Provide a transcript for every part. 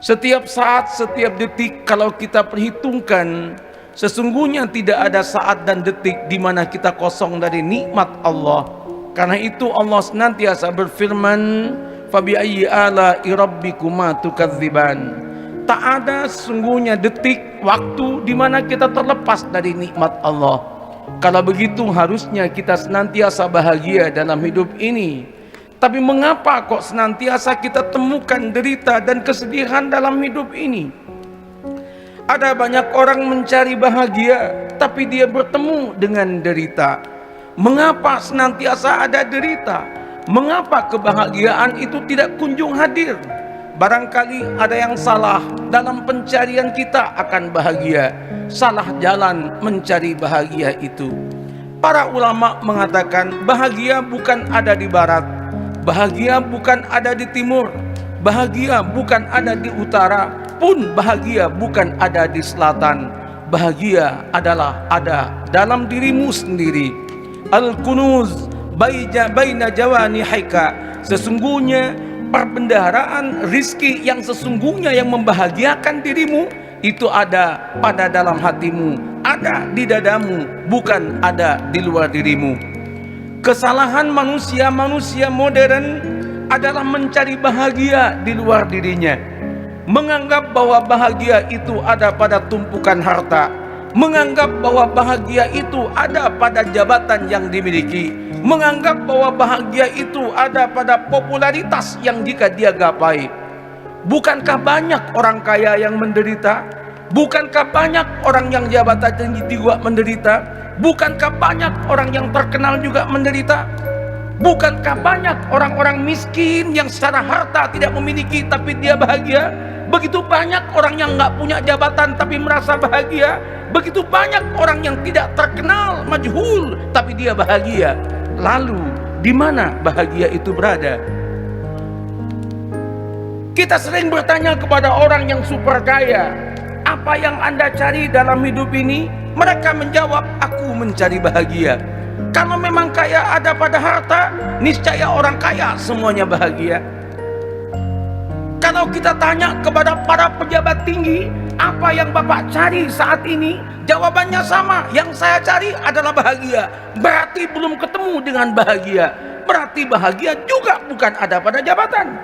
Setiap saat, setiap detik kalau kita perhitungkan, sesungguhnya tidak ada saat dan detik di mana kita kosong dari nikmat Allah. Karena itu Allah senantiasa berfirman, "Fabi'ayyi ala'i rabbikuma tukadziban." Tak ada sesungguhnya detik, waktu di mana kita terlepas dari nikmat Allah. Kalau begitu harusnya kita senantiasa bahagia dalam hidup ini. Tapi mengapa kok senantiasa kita temukan derita dan kesedihan dalam hidup ini? Ada banyak orang mencari bahagia, tapi dia bertemu dengan derita. Mengapa senantiasa ada derita? Mengapa kebahagiaan itu tidak kunjung hadir? Barangkali ada yang salah dalam pencarian kita akan bahagia. Salah jalan mencari bahagia itu. Para ulama mengatakan bahagia bukan ada di barat, bahagia bukan ada di timur, bahagia bukan ada di utara, pun bahagia bukan ada di selatan. Bahagia adalah ada dalam dirimu sendiri. Al-kunuz baina jawanihika. Sesungguhnya perbendaharaan rizki yang sesungguhnya yang membahagiakan dirimu itu ada pada dalam hatimu, ada di dadamu, bukan ada di luar dirimu. Kesalahan manusia modern adalah mencari bahagia di luar dirinya, menganggap bahwa bahagia itu ada pada tumpukan harta, menganggap bahwa bahagia itu ada pada jabatan yang dimiliki, menganggap bahwa bahagia itu ada pada popularitas yang jika dia gapai. Bukankah banyak orang kaya yang menderita? Bukankah banyak orang yang jabatan tinggi juga menderita? Bukankah banyak orang yang terkenal juga menderita? Bukankah banyak orang-orang miskin yang secara harta tidak memiliki tapi dia bahagia? Begitu banyak orang yang nggak punya jabatan tapi merasa bahagia. Begitu banyak orang yang tidak terkenal, majhul, tapi dia bahagia. Lalu di mana bahagia itu berada? Kita sering bertanya kepada orang yang super kaya, apa yang Anda cari dalam hidup ini? Mereka menjawab, aku mencari bahagia. Kalau memang kaya ada pada harta, niscaya orang kaya semuanya bahagia. Kalau kita tanya kepada para pejabat tinggi, apa yang Bapak cari saat ini? Jawabannya sama, yang saya cari adalah bahagia. Berarti belum ketemu dengan bahagia. Berarti bahagia juga bukan ada pada jabatan.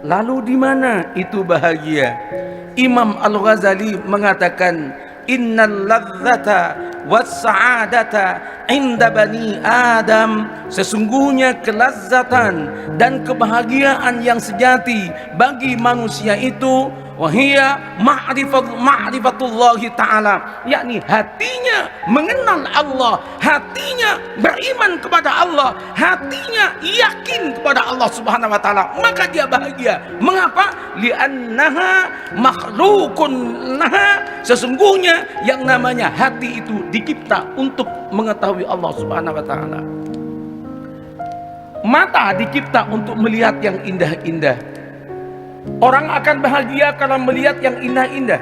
Lalu di mana itu bahagia? Imam Al-Ghazali mengatakan, innal ladzata was-sa'adata inda bani Adam. Sesungguhnya kelazatan dan kebahagiaan yang sejati bagi manusia itu wahia ma'rifatullahi ta'ala, yakni hatinya mengenal Allah, hatinya beriman kepada Allah, hatinya yakin kepada Allah subhanahu wa ta'ala, maka dia bahagia. Mengapa? Li'annaha makhlukun laha. Sesungguhnya yang namanya hati itu dicipta untuk mengetahui Allah subhanahu wa ta'ala. Mata dicipta untuk melihat yang indah-indah. Orang akan bahagia kalau melihat yang indah-indah.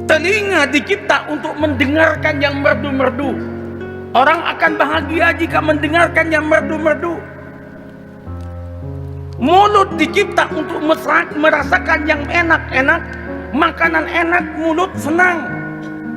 Telinga dicipta untuk mendengarkan yang merdu-merdu. Orang akan bahagia jika mendengarkan yang merdu-merdu. Mulut dicipta untuk merasakan yang enak-enak. Makanan enak, mulut senang.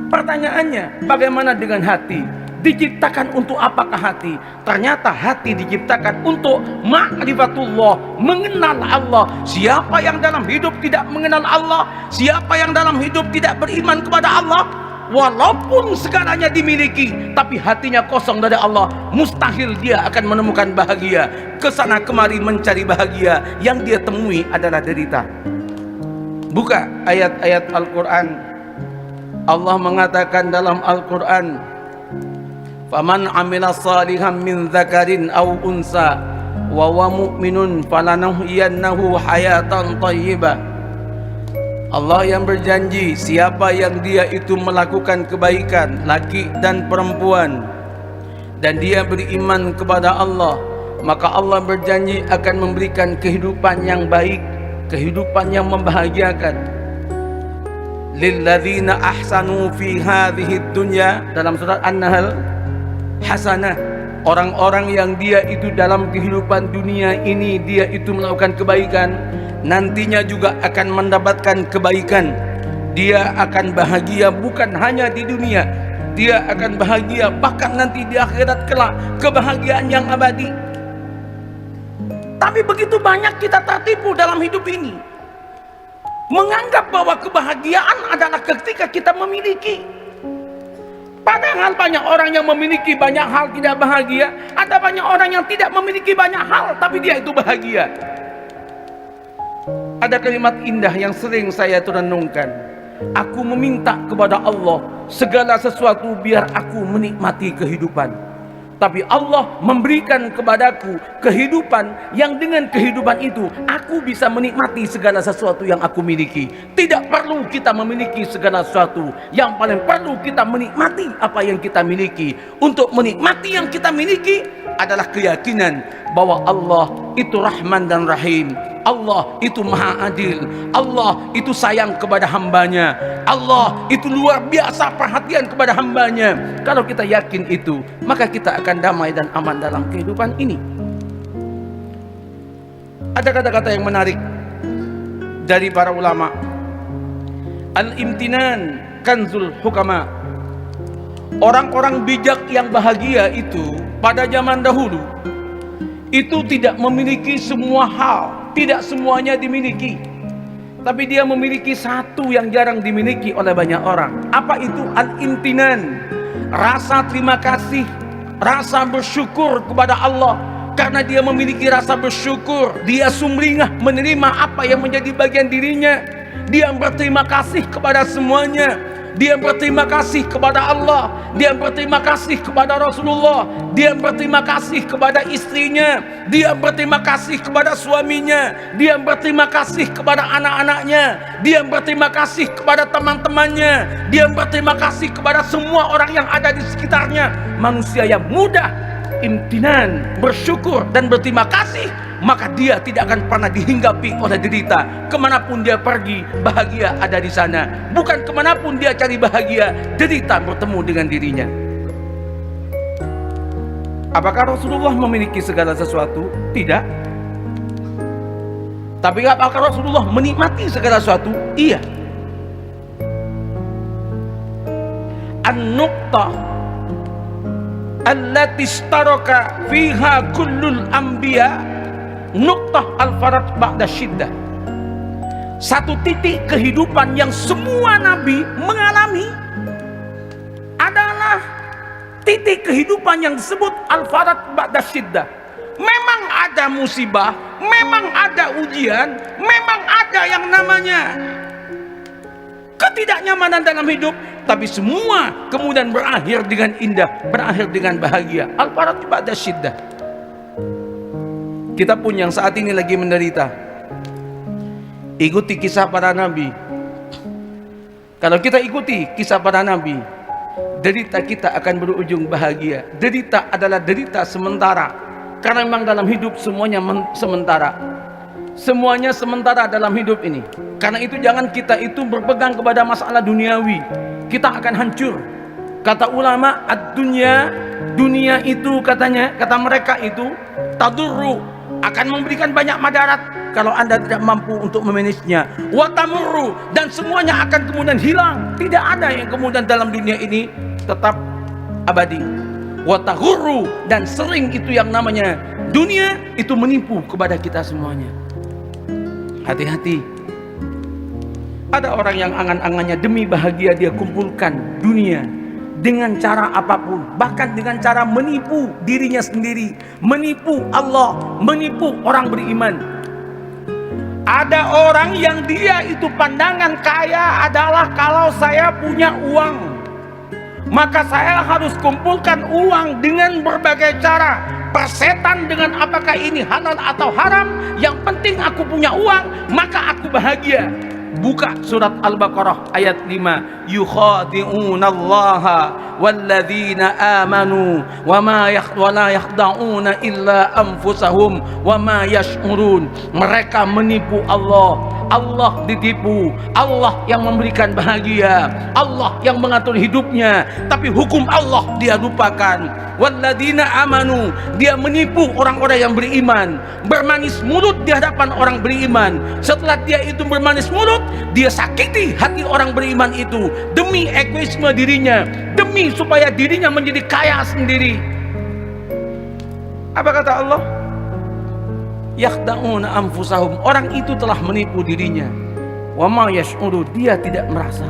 Pertanyaannya, bagaimana dengan hati? Diciptakan untuk apakah hati? Ternyata hati diciptakan untuk ma'rifatullah, mengenal Allah. Siapa yang dalam hidup tidak mengenal Allah, siapa yang dalam hidup tidak beriman kepada Allah, walaupun segalanya dimiliki tapi hatinya kosong dari Allah, mustahil dia akan menemukan bahagia. Kesana kemari mencari bahagia, yang dia temui adalah derita. Buka ayat-ayat Al-Quran. Allah mengatakan dalam Al-Quran, faman amila salihan min dzakarin aw unsa wa huwa mu'minun falanuhyiyannahu hayatan thayyibah. Allah yang berjanji, siapa yang dia itu melakukan kebaikan, laki dan perempuan, dan dia beriman kepada Allah, maka Allah berjanji akan memberikan kehidupan yang baik, kehidupan yang membahagiakan. Lilladzina ahsanu fi hadhihi dunya, dalam surat An-Nahl, hasanah. Orang-orang yang dia itu dalam kehidupan dunia ini dia itu melakukan kebaikan, nantinya juga akan mendapatkan kebaikan. Dia akan bahagia bukan hanya di dunia, dia akan bahagia bahkan nanti di akhirat kelak, kebahagiaan yang abadi. Tapi begitu banyak kita tertipu dalam hidup ini, menganggap bahwa kebahagiaan adalah ketika kita memiliki. Padahal banyak orang yang memiliki banyak hal tidak bahagia. Ada banyak orang yang tidak memiliki banyak hal tapi dia itu bahagia. Ada kalimat indah yang sering saya renungkan. Aku meminta kepada Allah segala sesuatu biar aku menikmati kehidupan. Tapi Allah memberikan kepadaku kehidupan yang dengan kehidupan itu aku bisa menikmati segala sesuatu yang aku miliki. Tidak perlu kita memiliki segala sesuatu. Yang paling perlu kita menikmati apa yang kita miliki. Untuk menikmati yang kita miliki adalah keyakinan bahwa Allah itu Rahman dan Rahim. Allah itu maha adil. Allah itu sayang kepada hambanya. Allah itu luar biasa perhatian kepada hambanya. Kalau kita yakin itu, maka kita akan damai dan aman dalam kehidupan ini. Ada kata-kata yang menarik dari para ulama. Al-imtinan kanzul hukama. Orang-orang bijak yang bahagia itu pada zaman dahulu itu tidak memiliki semua hal, tidak semuanya dimiliki, tapi dia memiliki satu yang jarang dimiliki oleh banyak orang. Apa itu? Al-imtinan, rasa terima kasih, rasa bersyukur kepada Allah. Karena dia memiliki rasa bersyukur, dia sumringah menerima apa yang menjadi bagian dirinya. Dia berterima kasih kepada semuanya. Dia berterima kasih kepada Allah. Dia berterima kasih kepada Rasulullah. Dia berterima kasih kepada istrinya. Dia berterima kasih kepada suaminya. Dia berterima kasih kepada anak-anaknya. Dia berterima kasih kepada teman-temannya. Dia berterima kasih kepada semua orang yang ada di sekitarnya. Manusia yang mudah imtinan, bersyukur dan berterima kasih, maka dia tidak akan pernah dihinggapi oleh derita. Kemanapun dia pergi, bahagia ada di sana. Bukan kemanapun dia cari bahagia, derita bertemu dengan dirinya. Apakah Rasulullah memiliki segala sesuatu? Tidak. Tapi apakah Rasulullah menikmati segala sesuatu? Iya. An-nuqtah allati istaraka fiha kullul anbiya nuqtah al-farad ba'da syiddah. Satu titik kehidupan yang semua nabi mengalami adalah titik kehidupan yang disebut al-farad ba'da syiddah. Memang ada musibah, memang ada ujian, memang ada yang namanya ketidaknyamanan dalam hidup, tapi semua kemudian berakhir dengan indah, berakhir dengan bahagia. Al-farad ba'da syiddah. Kita pun yang saat ini lagi menderita, ikuti kisah para nabi. Kalau kita ikuti kisah para nabi, derita kita akan berujung bahagia. Derita adalah derita sementara, karena memang dalam hidup semuanya sementara. Semuanya sementara dalam hidup ini. Karena itu jangan kita itu berpegang kepada masalah duniawi. Kita akan hancur. Kata ulama, ad-dunya, dunia itu katanya, kata mereka itu tadurru, akan memberikan banyak madarat kalau Anda tidak mampu untuk memanagenya. Wa tamurru, dan semuanya akan kemudian hilang. Tidak ada yang kemudian dalam dunia ini tetap abadi. Wa taghurru, dan sering itu yang namanya dunia itu menipu kepada kita semuanya. Hati-hati. Ada orang yang angan-angannya demi bahagia dia kumpulkan dunia dengan cara apapun, bahkan dengan cara menipu dirinya sendiri, menipu Allah, menipu orang beriman. Ada orang yang dia itu pandangan kaya adalah kalau saya punya uang, maka saya harus kumpulkan uang dengan berbagai cara. Persetan dengan apakah ini halal atau haram, yang penting aku punya uang, maka aku bahagia. Buka surat Al-Baqarah ayat 5. Yukhadi'unallaha walladzina amanu wama la yakhda'una illa anfusahum wama yash'urun. Mereka menipu Allah. Allah ditipu, Allah yang memberikan bahagia, Allah yang mengatur hidupnya, tapi hukum Allah dia lupakan. Walladzina amanu, dia menipu orang-orang yang beriman, bermanis mulut di hadapan orang beriman. Setelah dia itu bermanis mulut, dia sakiti hati orang beriman itu demi egoisme dirinya, demi supaya dirinya menjadi kaya sendiri. Apa kata Allah? Yakhda'una anfusahum, orang itu telah menipu dirinya. Wa ma yash'uru, dia tidak merasa.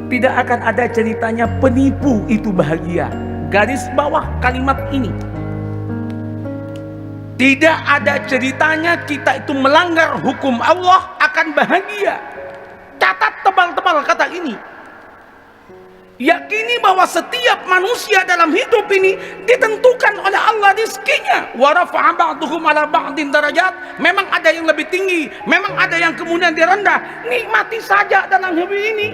Tidak akan ada ceritanya penipu itu bahagia. Garis bawah kalimat ini. Tidak ada ceritanya kita itu melanggar hukum Allah akan bahagia. Catat tebal-tebal kata ini. Yakini bahwa setiap manusia dalam hidup ini ditentukan oleh Allah rizkinya. Wa rafa'a ba'duhum 'ala ba'din darajat. Memang ada yang lebih tinggi, memang ada yang kemudian direndah. Nikmati saja dalam hidup ini.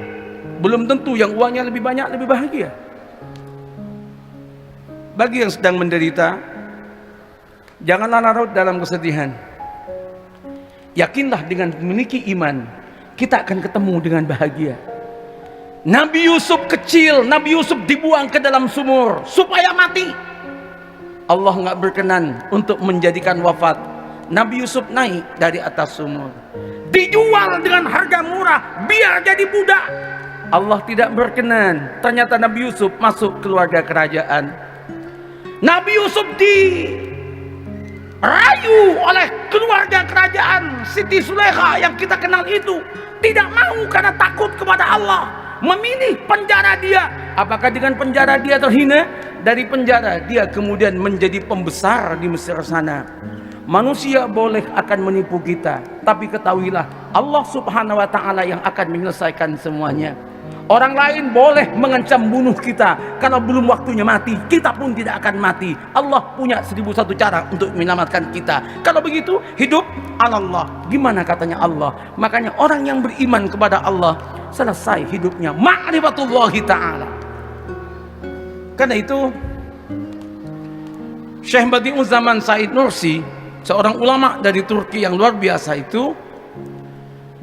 Belum tentu yang uangnya lebih banyak lebih bahagia. Bagi yang sedang menderita, janganlah larut dalam kesedihan. Yakinlah dengan memiliki iman, kita akan ketemu dengan bahagia. Nabi Yusuf kecil, Nabi Yusuf dibuang ke dalam sumur supaya mati. Allah nggak berkenan untuk menjadikan wafat. Nabi Yusuf naik dari atas sumur, dijual dengan harga murah biar jadi budak. Allah tidak berkenan. Ternyata Nabi Yusuf masuk keluarga kerajaan. Nabi Yusuf dirayu oleh keluarga kerajaan Siti Sulekha yang kita kenal itu, tidak mau karena takut kepada Allah, memilih penjara dia. Apakah dengan penjara dia terhina? Dari penjara dia kemudian menjadi pembesar di Mesir sana. Manusia boleh akan menipu kita, tapi ketahuilah Allah subhanahu wa ta'ala yang akan menyelesaikan semuanya. Orang lain boleh mengancam bunuh kita, kalau belum waktunya mati, kita pun tidak akan mati. Allah punya 1001 cara untuk menyelamatkan kita. Kalau begitu, hidup ala Allah. Gimana katanya Allah? Makanya orang yang beriman kepada Allah, selesai hidupnya ma'rifatullahi ta'ala. Karena itu Syekh Badi'uzzaman Said Nursi, seorang ulama dari Turki yang luar biasa itu,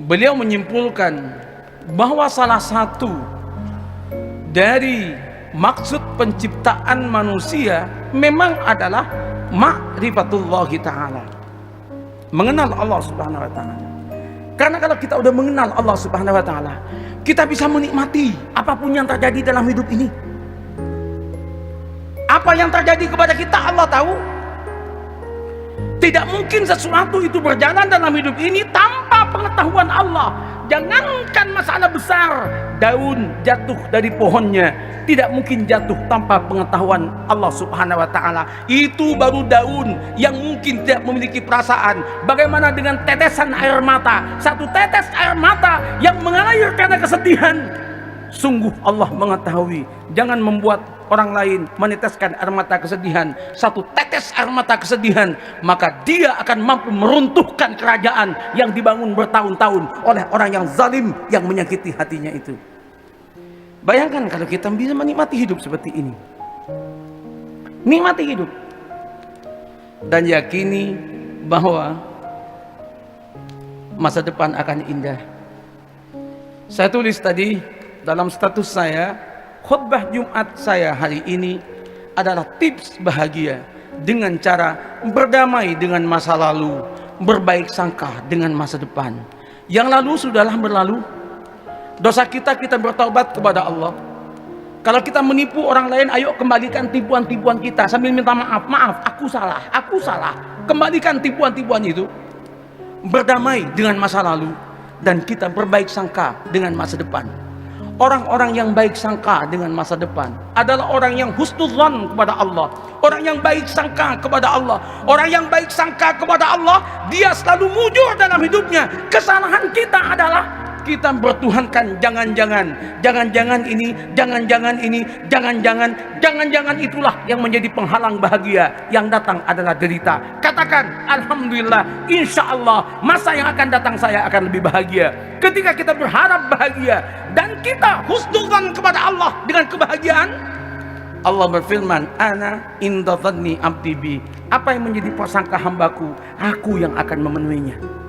beliau menyimpulkan bahwa salah satu dari maksud penciptaan manusia memang adalah ma'rifatullahi ta'ala, mengenal Allah subhanahu wa ta'ala. Karena kalau kita udah mengenal Allah subhanahu wa ta'ala, kita bisa menikmati apapun yang terjadi dalam hidup ini. Apa yang terjadi kepada kita Allah tahu. Tidak mungkin sesuatu itu berjalan dalam hidup ini tanpa pengetahuan Allah. Jangankan masalah besar, daun jatuh dari pohonnya tidak mungkin jatuh tanpa pengetahuan Allah subhanahu wa ta'ala. Itu baru daun yang mungkin tidak memiliki perasaan. Bagaimana dengan tetesan air mata? Satu tetes air mata yang mengalir karena kesedihan, sungguh Allah mengetahui. Jangan membuat orang lain meneteskan air mata kesedihan. Satu tetes air mata kesedihan, maka dia akan mampu meruntuhkan kerajaan yang dibangun bertahun-tahun oleh orang yang zalim, yang menyakiti hatinya itu. Bayangkan kalau kita bisa menikmati hidup seperti ini. Nikmati hidup dan yakini bahwa masa depan akan indah. Saya tulis tadi dalam status saya, khutbah Jumat saya hari ini adalah tips bahagia dengan cara berdamai dengan masa lalu, berbaik sangka dengan masa depan. Yang lalu sudahlah berlalu. Dosa kita bertaubat kepada Allah. Kalau kita menipu orang lain, ayo kembalikan tipuan-tipuan kita sambil minta maaf. Maaf, aku salah. Kembalikan tipuan-tipuan itu. Berdamai dengan masa lalu dan kita berbaik sangka dengan masa depan. Orang-orang yang baik sangka dengan masa depan adalah orang yang husnudzan kepada Allah, orang yang baik sangka kepada Allah. Orang yang baik sangka kepada Allah, dia selalu mujur dalam hidupnya. Kesalahan kita adalah kita bertuhankan jangan-jangan ini, jangan-jangan itulah yang menjadi penghalang bahagia. Yang datang adalah derita. Katakan alhamdulillah, insya Allah masa yang akan datang saya akan lebih bahagia. Ketika kita berharap bahagia dan kita husnudzan kepada Allah dengan kebahagiaan, Allah berfirman, ana inda dhanni abdi bi. Apa yang menjadi prasangka hambaku, aku yang akan memenuhinya.